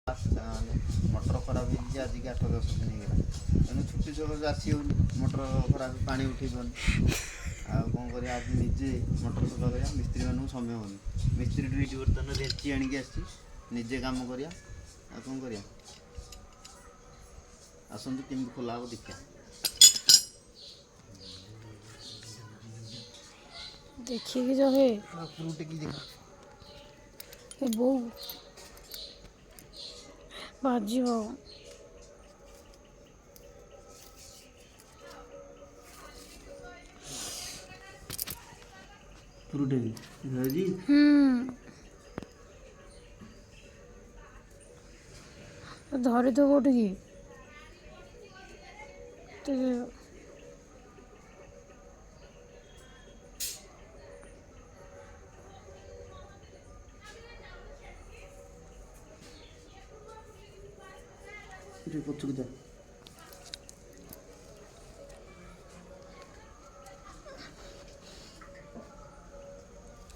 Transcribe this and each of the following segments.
Motor खराब हो आज के 8-10 दिन हो तेणु छुट्टी सब आसी हो मोटर खराब पानी उठे कौन कौन कर आज निजे मोटर सफा कर मिस्त्री मानक समय होनी मिस्त्री ड्यूटी बर्तमान रेची आणिकी आजे कम करा कौन कर आसतु केमी खोला हम देखा देखिए जो है ये बो बाजी हो जी धरी तो कोटी पछुक जा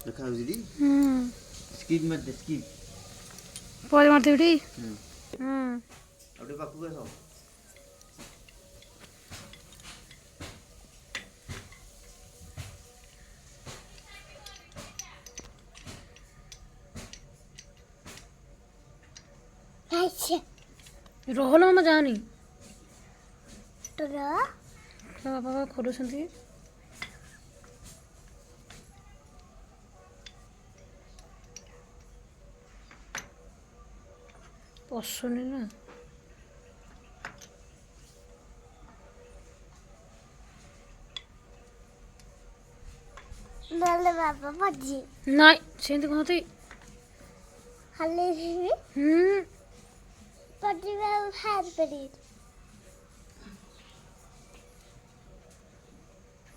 देखा दीदी स्किप मत दे स्किप पॉज मारते उठी अबे पाकू कैसा रोहल मामा जानी तो बाबा खोलुं पशुनी ना नले बाबा भजी नाई सेंती कहती हले भजी में हार पड़ी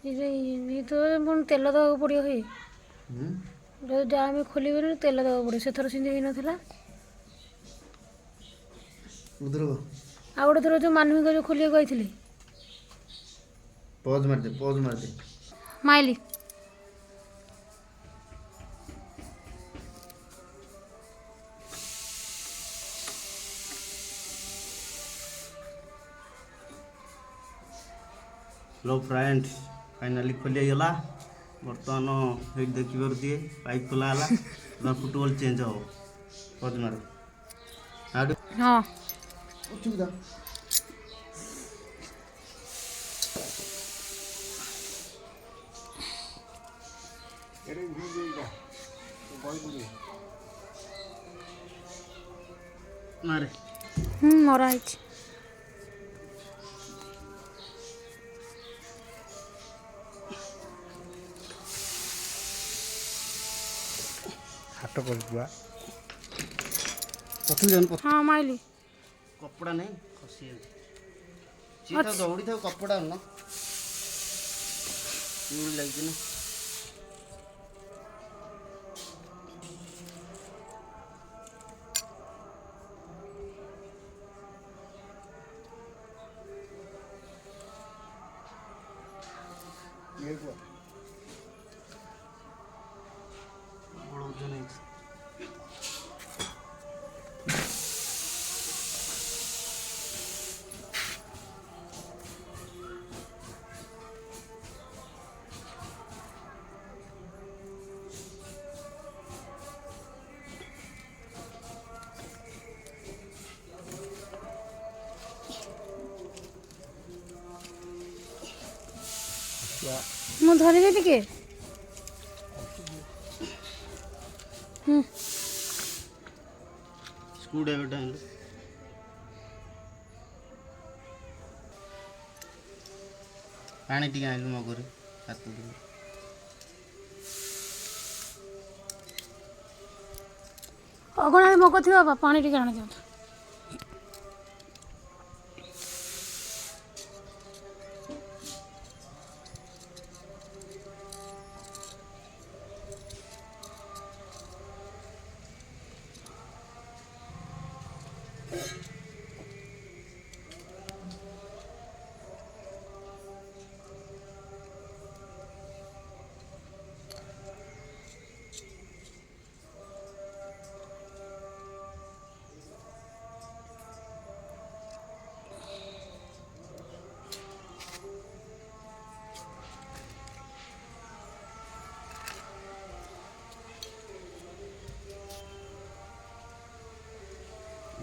ये तो पुणी तेल देवाक पड़ो हे जो जाम खोल तेल देवाक पड़ो से थर सेंती होता उधर आ गोटे थर जो मानवी जो खोलिया गई पॉज मार दे माइली लो फ्रेंड्स फाइनाली खोलीगला बर्तमान ये देखिए दिए पाइप खोला फुटबॉल चेंज हो पज मार हाँ मारे मरा है हाथ कर पथु जान हाँ माइली कपड़ा नहीं खसी सी तो दौड़ी था कपड़ा ना लगी ना ମୁଁ ଧରିବି ଟିକେ स्क्रू ड्राइवर टाइम पानी टी आइलु मगरे हाथ दे ଅଗଣାରେ ମଗ ଥିବ ବାପା ପାଣି ଟିକେ ଆଣି ଦିଅନ୍ତୁ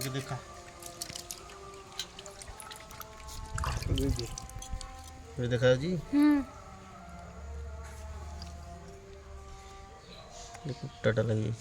ये देखा ये देखा जी कुट्टाटा लगी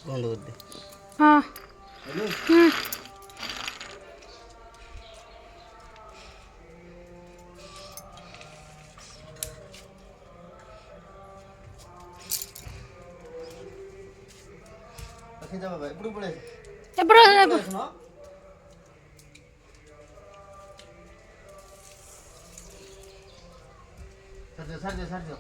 बंद कर दे। हाँ हेलो रखे जा बाबा ఇప్పుడు పడే ఎప్పుడు सुनो सर जा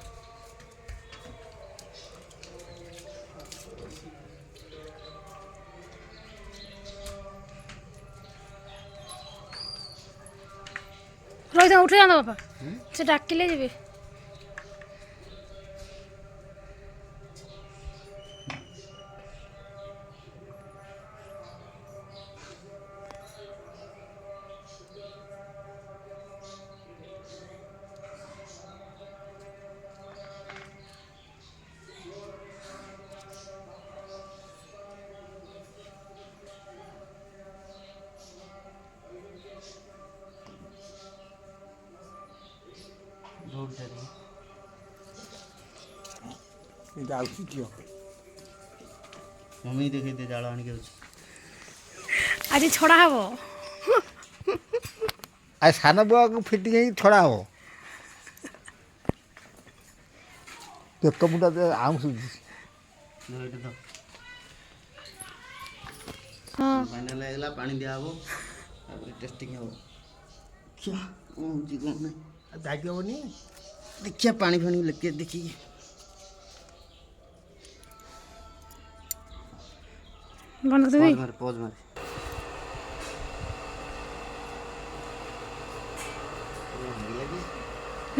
ରହିଥା ଉଠି ଯାଆନ୍ତୁ ବାପା ସେ ଡାକିଲେ ଯିବେ रोड जारी ଏଇଟା ଆଉଛି କିଅ मम्मी देखे दे जाल आनी के ଆଜି ଛଡ଼ା ହବ ଆଉ ସାନ ବୁଆକୁ ଫିଟିଂ ହେଇକି ଛଡ଼ା ହବ ପେଟ ମୁଣ୍ଡା ଆଉଁସୁଛି ଏଇଟା ତ ହଁ फाइनल ହେଇଗଲା ପାଣି ଦିଆ ହବ ତାପରେ ଟେଷ୍ଟିଂ ହବ क्या କଣ ହଉଛି କଣ ନାହିଁ ଆଉ ଯାଇକି ହବନି ଦେଖିଆ ପାଣି ଫାଣି ଲେକେ ଦେଖିକି ବନ୍ଦ ଦେବି ପଜ ମାରେ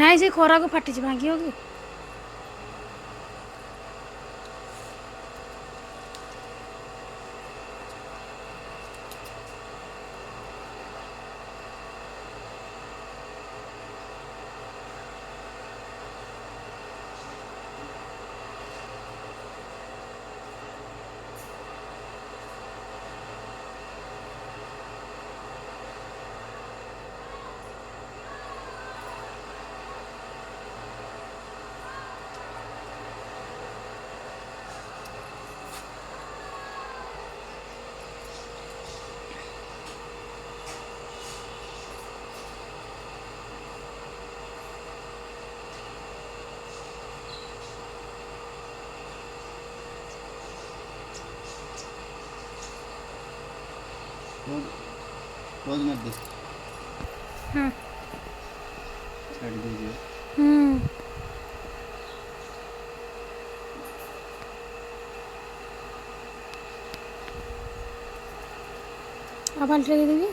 ନାଇଁ ସେ ଖରାକୁ ଫାଟିଛି ଭାଙ୍ଗିବ କି पॉज मत दे हाँ छाड़ दीजिए अब बाल्टी लगे देवी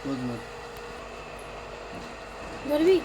पॉज मत जल्दी